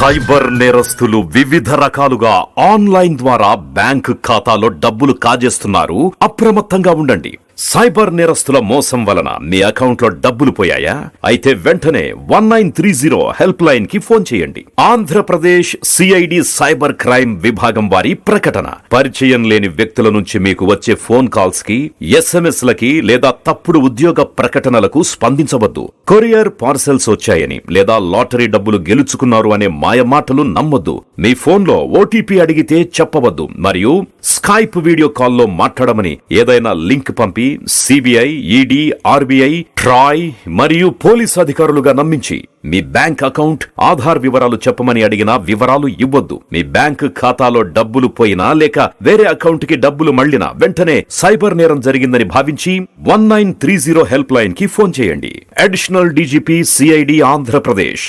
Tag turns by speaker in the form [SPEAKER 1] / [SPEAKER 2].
[SPEAKER 1] Cyber నేరస్తులు వివిధ రకాలుగా ఆన్లైన్ ద్వారా బ్యాంక్ ఖాతాలో డబ్బులు కాజేస్తున్నారు. అప్రమత్తంగా ఉండండి. సైబర్ నేరస్తుల మోసం వలన మీ అకౌంట్లో డబ్బులు పోయాయా? అయితే వెంటనే 1930 హెల్ప్ లైన్ కి ఫోన్ చేయండి. ఆంధ్రప్రదేశ్ సిఐడి సైబర్ క్రైమ్ విభాగం వారి ప్రకటన. పరిచయం లేని వ్యక్తుల నుంచి మీకు వచ్చే ఫోన్ కాల్స్ కి, SMS లకి లేదా తప్పుడు ఉద్యోగ ప్రకటనలకు స్పందించవద్దు. కొరియర్ పార్సెల్స్ వచ్చాయని లేదా లాటరీ డబ్బులు గెలుచుకున్నారు అనే మాయమాటలు నమ్మొద్దు. మీ ఫోన్లో OTP అడిగితే చెప్పవద్దు. మరియు స్కైప్ వీడియో కాల్లో మాట్లాడమని ఏదైనా లింక్ పంపి CBI, ED, RBI, ట్రాయ్ మరియు పోలీస్ అధికారులుగా నమ్మించి మీ బ్యాంక్ అకౌంట్, ఆధార్ వివరాలు చెప్పమని అడిగినా వివరాలు ఇవ్వొద్దు. మీ బ్యాంక్ ఖాతాలో డబ్బులు పోయినా లేక వేరే అకౌంట్ కి డబ్బులు మళ్లినా వెంటనే సైబర్ నేరం జరిగిందని భావించి 1930 హెల్ప్ లైన్ కి ఫోన్ చేయండి. Additional DGP CID Andhra Pradesh.